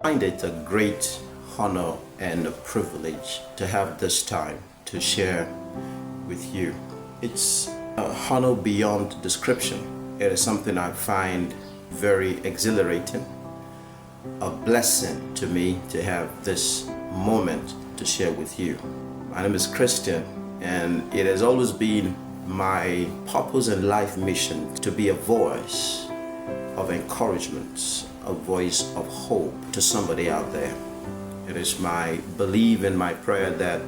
I find it a great honor and a privilege to have this time to share with you. It's a honor beyond description. It is something I find very exhilarating, a blessing to me to have this moment to share with you. My name is Christian, and it has always been my purpose and life mission to be a voice of encouragement, a voice of hope to somebody out there. It is my belief and my prayer that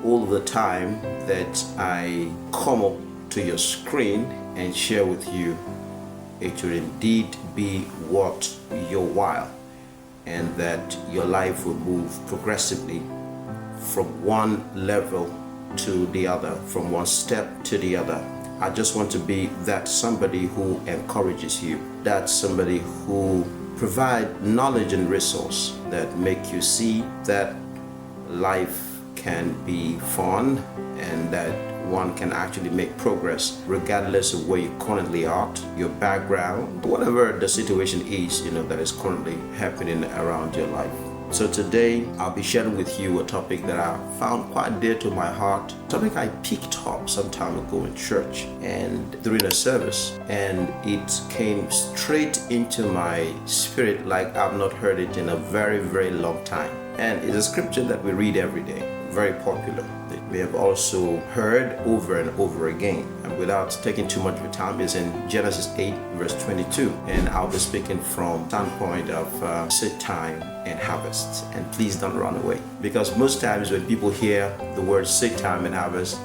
all the time that I come up to your screen and share with you, it will indeed be worth your while, and that your life will move progressively from one level to the other, from one step to the other. I just want to be that somebody who encourages you, that somebody who provide knowledge and resource that make you see that life can be fun and that one can actually make progress regardless of where you currently are, your background, whatever the situation is, that is currently happening around your life. So today I'll be sharing with you a topic that I found quite dear to my heart, a topic I picked up some time ago in church and during a service, and it came straight into my spirit like I've not heard it in a very, very long time. And it's a scripture that we read every day, very popular. We have also heard over and over again. And without taking too much of your time, is in Genesis 8 verse 22. And I'll be speaking from the standpoint of seed time and harvest. And please don't run away. Because most times when people hear the word seed time and harvest,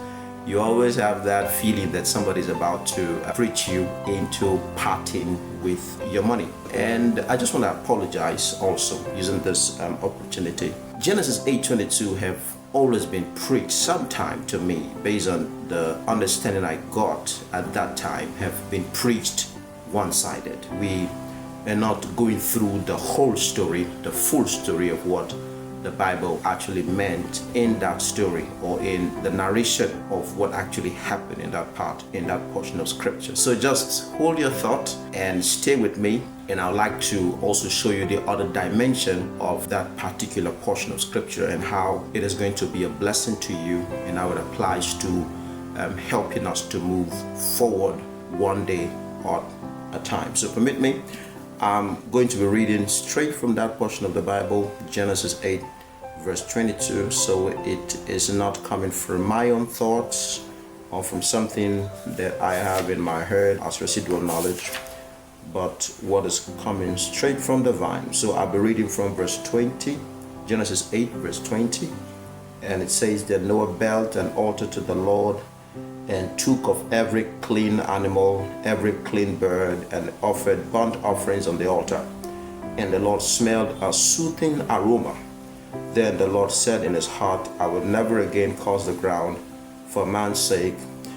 you always have that feeling that somebody's about to preach you into parting with your money. And I just want to apologize also using this opportunity. Genesis 8:22 have always been preached sometime to me based on the understanding I got at that time, have been preached one-sided. We are not going through the whole story, the full story of what the Bible actually meant in that story, or in the narration of what actually happened in that part, in that portion of scripture. So just hold your thought and stay with me, and I'd like to also show you the other dimension of that particular portion of scripture and how it is going to be a blessing to you and how it applies to helping us to move forward one day at a time. So permit me, I'm going to be reading straight from that portion of the Bible, Genesis 8 verse 22. So it is not coming from my own thoughts or from something that I have in my head as residual knowledge, but what is coming straight from the vine. So I'll be reading from verse 20, Genesis 8 verse 20, and it says that Noah built an altar to the Lord and took of every clean animal, every clean bird, and offered burnt offerings on the altar. And the Lord smelled a soothing aroma. Then the Lord said in his heart, I will never again curse the ground for man's sake.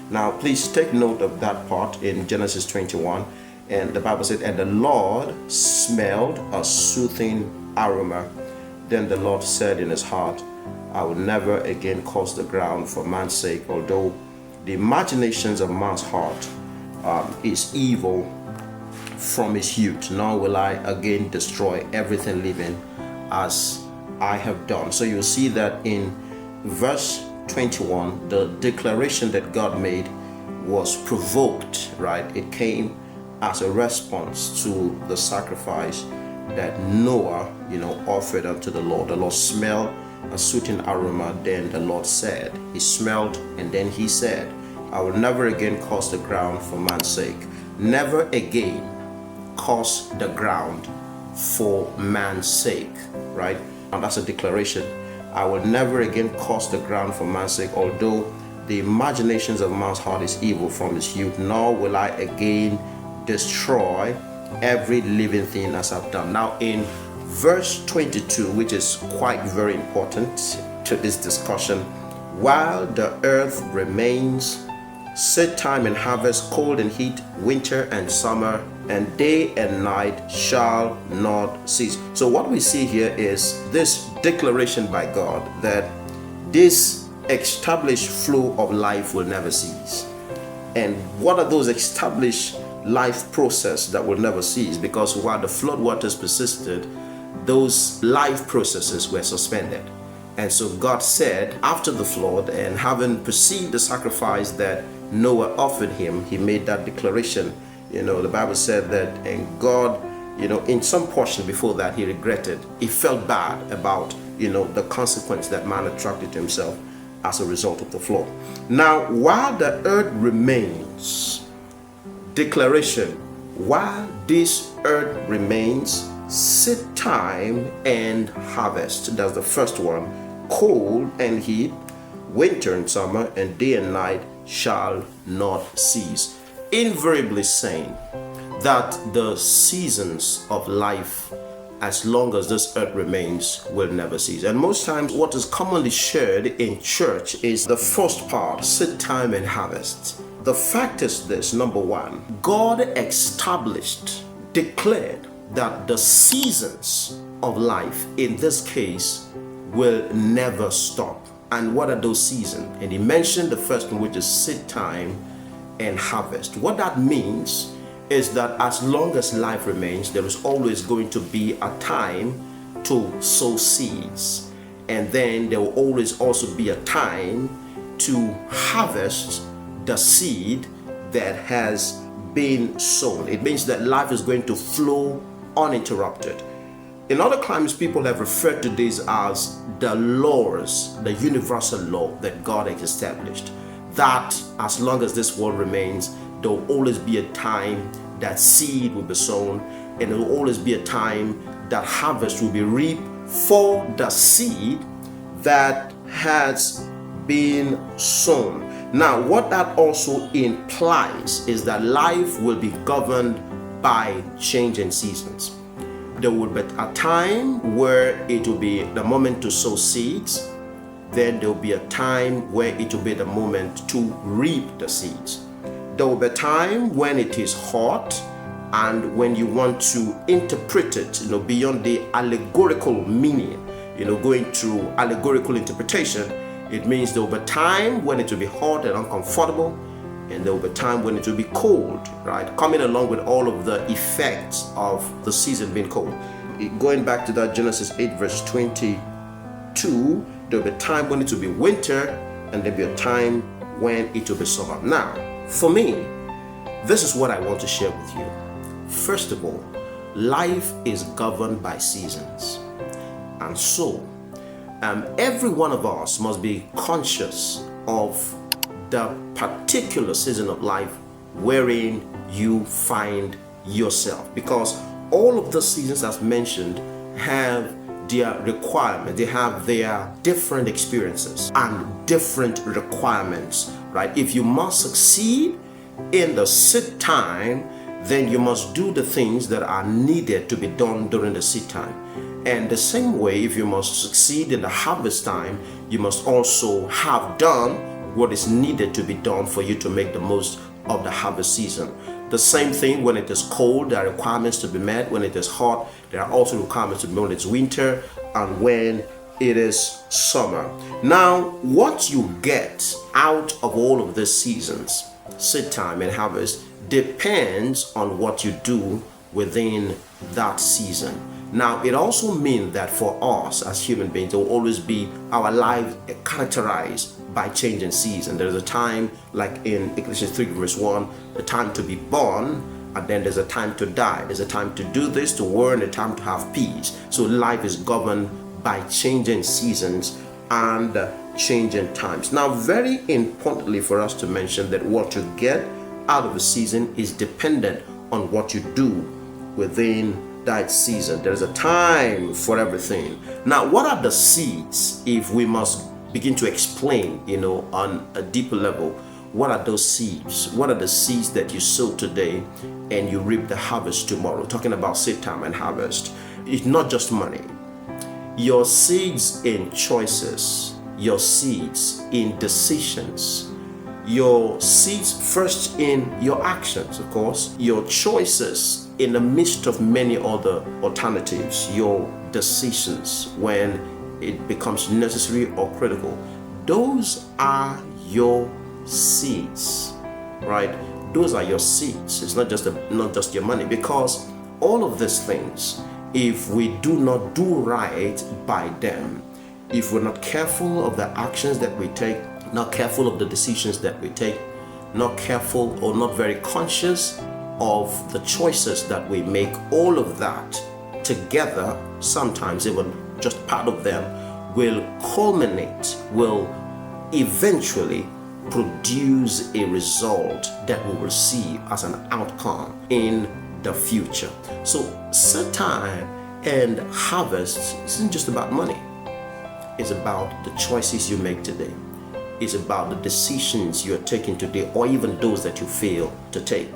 Now please take note of that part in Genesis 21. And the Bible said, and the Lord smelled a soothing aroma. Then the Lord said in his heart, I will never again curse the ground for man's sake, although the imaginations of man's heart is evil from his youth, nor will I again destroy everything living as I have done. So you'll see that in verse 21, the declaration that God made was provoked, right? It came as a response to the sacrifice that Noah, offered unto the Lord. The Lord smelled a soothing aroma. Then the Lord said, he smelled, and then he said, I will never again curse the ground for man's sake. Never again curse the ground for man's sake, right? And that's a declaration. I will never again curse the ground for man's sake, although the imaginations of man's heart is evil from his youth, nor will I again destroy every living thing as I've done. Now in verse 22, which is quite very important to this discussion, while the earth remains, seed time and harvest, cold and heat, winter and summer, and day and night shall not cease. So what we see here is this declaration by God that this established flow of life will never cease. And what are those established life process that will never cease? Because while the flood waters persisted, those life processes were suspended. And so God said, after the flood, and having perceived the sacrifice that Noah offered him, he made that declaration. The Bible said that, and God, in some portion before that, he regretted. He felt bad about, the consequence that man attracted to himself as a result of the flood. Now, while the earth remains, declaration, while this earth remains, seed time and harvest. That's the first one. Cold and heat, winter and summer, and day and night shall not cease. Invariably saying that the seasons of life, as long as this earth remains, will never cease. And most times what is commonly shared in church is the first part, seed time and harvest. The fact is this: number one, God established, declared that the seasons of life, in this case, will never stop. And what are those seasons? And he mentioned the first one, which is seed time and harvest. What that means is that as long as life remains, there is always going to be a time to sow seeds. And then there will always also be a time to harvest the seed that has been sown. It means that life is going to flow uninterrupted. In other climes, people have referred to this as the laws, the universal law that God has established. That as long as this world remains, there will always be a time that seed will be sown, and there will always be a time that harvest will be reaped for the seed that has been sown. Now, what that also implies is that life will be governed by changing seasons. There will be a time where it will be the moment to sow seeds. Then there will be a time where it will be the moment to reap the seeds. There will be a time when it is hot, and when you want to interpret it, beyond the allegorical meaning, going through allegorical interpretation, it means there will be a time when it will be hot and uncomfortable, and there will be a time when it will be cold, right? Coming along with all of the effects of the season being cold. Going back to that Genesis 8 verse 22, there will be a time when it will be winter, and there will be a time when it will be summer. Now, for me, this is what I want to share with you. First of all, life is governed by seasons. And so, every one of us must be conscious of the particular season of life wherein you find yourself, because all of the seasons as mentioned have their requirements. They have their different experiences and different requirements, right? If you must succeed in the seed time, then you must do the things that are needed to be done during the seed time. And the same way, if you must succeed in the harvest time, you must also have done what is needed to be done for you to make the most of the harvest season. The same thing when it is cold, there are requirements to be met. When it is hot, there are also requirements to be met when it's winter and when it is summer. Now, what you get out of all of these seasons, seed time and harvest, depends on what you do within that season. Now, it also means that for us as human beings, there will always be our life characterized by changing season. There's a time, like in Ecclesiastes 3 verse 1, the time to be born, and then there's a time to die. There's a time to do this, to war, and a time to have peace. So life is governed by changing seasons and changing times. Now, very importantly for us to mention that what you get out of a season is dependent on what you do within that season. There's a time for everything. Now, what are the seeds? If we must begin to explain, on a deeper level, what are those seeds? What are the seeds that you sow today and you reap the harvest tomorrow? Talking about seed time and harvest. It's not just money. Your seeds in choices, your seeds in decisions, your seeds first in your actions, of course, your choices in the midst of many other alternatives, your decisions when it becomes necessary or critical. Those are your seeds, right? Those are your seeds. It's not just your money, because all of these things if we do not do right by them, if we're not careful of the actions that we take, not careful of the decisions that we take, not careful or not very conscious of the choices that we make, all of that together, sometimes even just part of them, will culminate, will eventually produce a result that we will see as an outcome in the future. So set time and harvest isn't just about money. It's about the choices you make today. It's about the decisions you're taking today, or even those that you fail to take.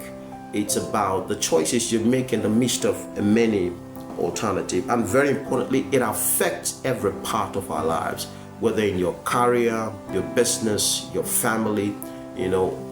It's about the choices you make in the midst of many alternatives. And very importantly, it affects every part of our lives, whether in your career, your business, your family.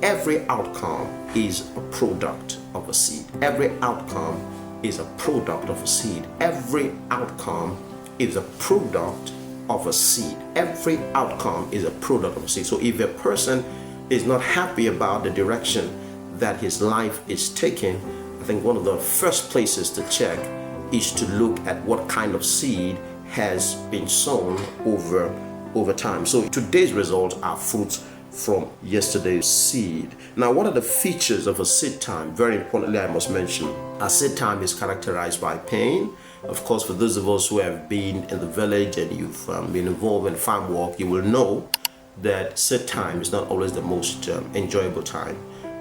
Every outcome is a product of a seed. Every outcome is a product of a seed. Every outcome is a product of a seed. Every outcome is a product of a seed. So if a person is not happy about the direction that his life is taking, I think one of the first places to check is to look at what kind of seed has been sown over time. So today's results are fruits from yesterday's seed. Now, what are the features of a seed time? Very importantly, I must mention, a seed time is characterized by pain. Of course, for those of us who have been in the village and you've been involved in farm work, you will know that seed time is not always the most enjoyable time,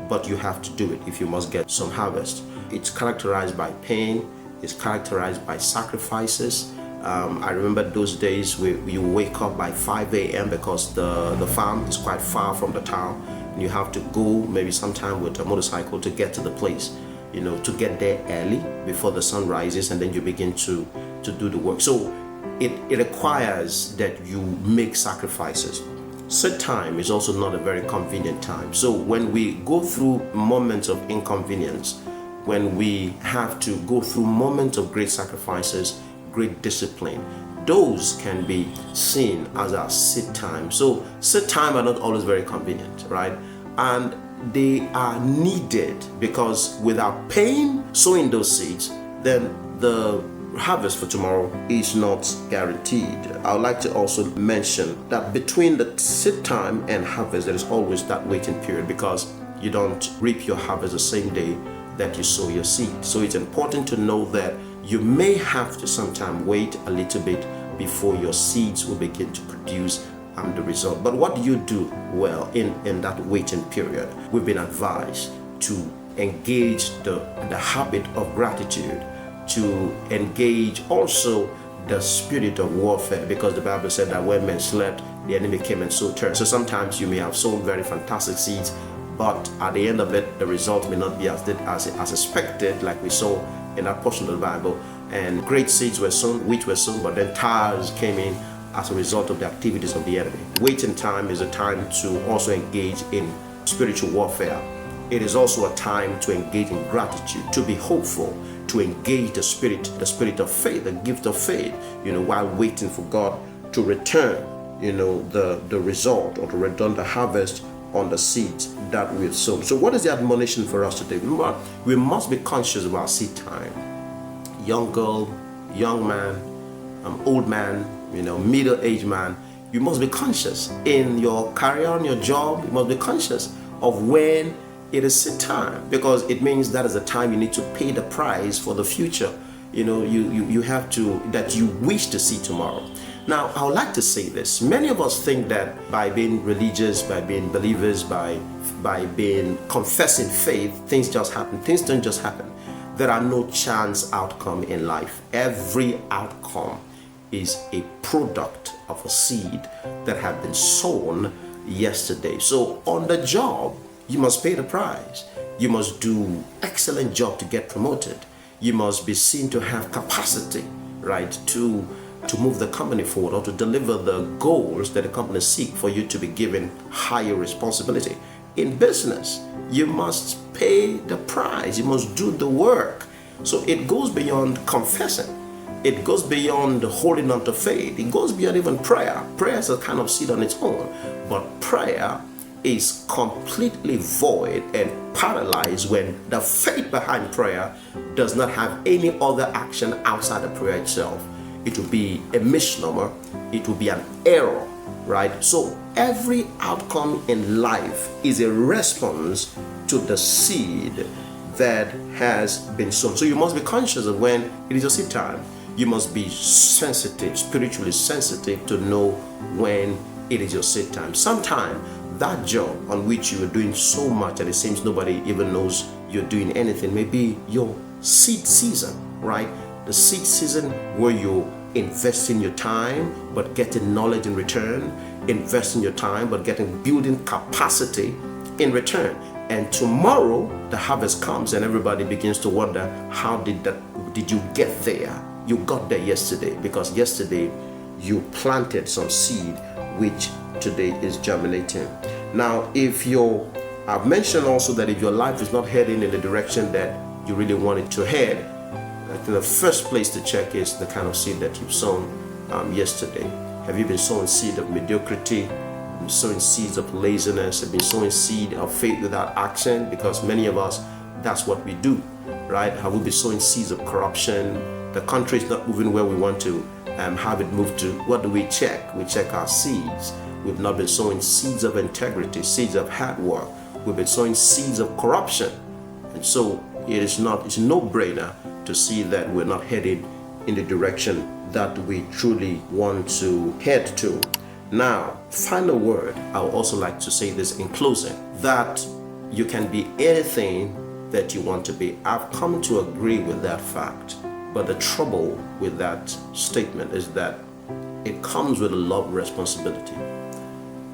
but you have to do it if you must get some harvest. It's characterized by pain. It's characterized by sacrifices. I remember those days where you wake up by 5 a.m. because the farm is quite far from the town, and you have to go maybe sometime with a motorcycle to get to the place, to get there early before the sun rises, and then you begin to do the work. So it requires that you make sacrifices. Set time is also not a very convenient time. So when we go through moments of inconvenience, when we have to go through moments of great sacrifices, great discipline, those can be seen as our seed time. So seed time are not always very convenient, right? And they are needed, because without pain sowing those seeds, then the harvest for tomorrow is not guaranteed. I would like to also mention that between the seed time and harvest, there is always that waiting period, because you don't reap your harvest the same day that you sow your seed. So it's important to know that you may have to sometime wait a little bit before your seeds will begin to produce the result. But what do you do well in that waiting period? We've been advised to engage the habit of gratitude, to engage also the spirit of warfare, because the Bible said that when men slept, the enemy came and sowed tares. So sometimes you may have sown very fantastic seeds, but at the end of it, the result may not be as expected, like we saw in that portion of the Bible. And great seeds were sown, wheat were sown, but then tares came in as a result of the activities of the enemy. Waiting time is a time to also engage in spiritual warfare. It is also a time to engage in gratitude, to be hopeful, to engage the spirit of faith, the gift of faith, while waiting for God to return, the result, or to return the harvest on the seeds that we've sown. So what is the admonition for us today? We must be conscious of our seed time. Young girl, young man, old man, middle-aged man, you must be conscious in your career, in your job. You must be conscious of when it is seed time, because it means that is the time you need to pay the price for the future. You have to, that you wish to see tomorrow. Now, I would like to say this. Many of us think that by being religious, by being believers, by being confessing faith, things just happen. Things don't just happen. There are no chance outcome in life. Every outcome is a product of a seed that had been sown yesterday. So on the job, you must pay the price. You must do excellent job to get promoted. You must be seen to have capacity, right, to move the company forward, or to deliver the goals that the company seek for you to be given higher responsibility. In business, you must pay the price. You must do the work. So it goes beyond confessing. It goes beyond holding on to faith. It goes beyond even prayer. Prayer is a kind of seed on its own. But prayer is completely void and paralyzed when the faith behind prayer does not have any other action outside the prayer itself. It will be a misnomer, it will be an error, right? So every outcome in life is a response to the seed that has been sown. So you must be conscious of when it is your seed time. You must be sensitive, spiritually sensitive, to know when it is your seed time. Sometimes that job on which you are doing so much and it seems nobody even knows you're doing anything may be your seed season, right? The seed season where you invest in your time but getting knowledge in return, invest in your time but getting building capacity in return. And tomorrow the harvest comes and everybody begins to wonder, how did you get there? You got there yesterday because yesterday you planted some seed which today is germinating. Now, I've mentioned also that if your life is not heading in the direction that you really want it to head, I think the first place to check is the kind of seed that you've sown yesterday. Have you been sowing seed of mediocrity? Have you been sowing seeds of laziness? Have you been sowing seed of faith without action? Because many of us, that's what we do, right? Have we been sowing seeds of corruption? The country is not moving where we want to have it move to. What do we check? We check our seeds. We've not been sowing seeds of integrity, seeds of hard work. We've been sowing seeds of corruption. And so it's a no-brainer to see that we're not headed in the direction that we truly want to head to. Now, final word, I would also like to say this in closing, that you can be anything that you want to be. I've come to agree with that fact. But the trouble with that statement is that it comes with a lot of responsibility.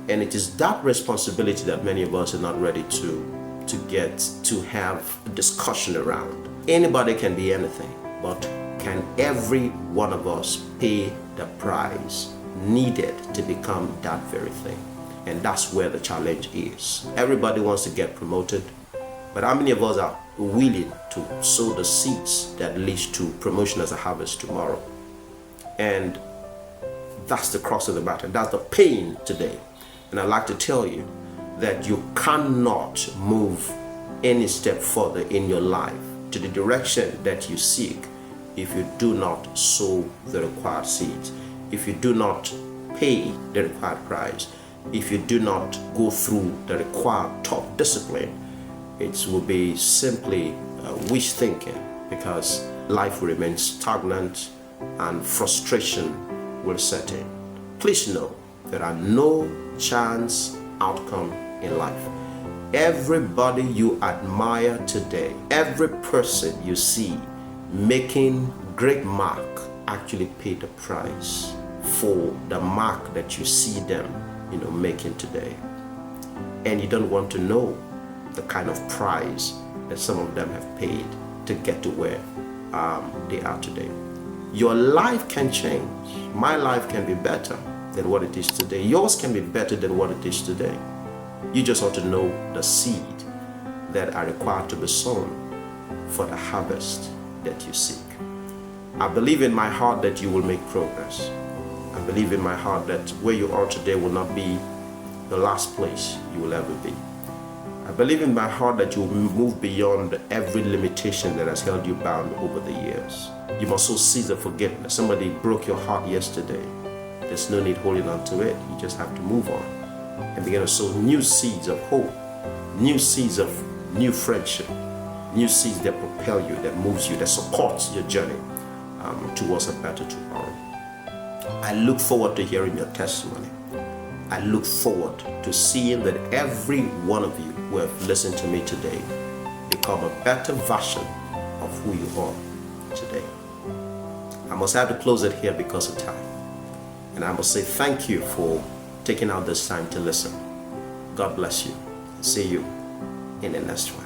And it is that responsibility that many of us are not ready to get to have a discussion around. Anybody can be anything, but can every one of us pay the price needed to become that very thing? And that's where the challenge is. Everybody wants to get promoted, but how many of us are willing to sow the seeds that leads to promotion as a harvest tomorrow? And that's the crux of the matter. That's the pain today. And I'd like to tell you that you cannot move any step further in your life to the direction that you seek if you do not sow the required seeds, if you do not pay the required price, if you do not go through the required tough discipline. It will be simply wish thinking, because life will remain stagnant and frustration will set in. Please know there are no chance outcome in life. Everybody you admire today, every person you see making great mark, actually paid the price for the mark that you see them, making today. And you don't want to know the kind of price that some of them have paid to get to where they are today. Your life can change. My life can be better than what it is today. Yours can be better than what it is today. You just want to know the seed that are required to be sown for the harvest that you seek. I believe in my heart that you will make progress. I believe in my heart that where you are today will not be the last place you will ever be. I believe in my heart that you will move beyond every limitation that has held you bound over the years. You must sow seeds of forgiveness. Somebody broke your heart yesterday. There's no need holding on to it. You just have to move on and begin to sow new seeds of hope, new seeds of new friendship, new seeds that propel you, that moves you, that supports your journey towards a better tomorrow. I look forward to hearing your testimony. I look forward to seeing that every one of you who have listened to me today become a better version of who you are today. I must have to close it here because of time. And I must say thank you for taking out this time to listen. God bless you. See you in the next one.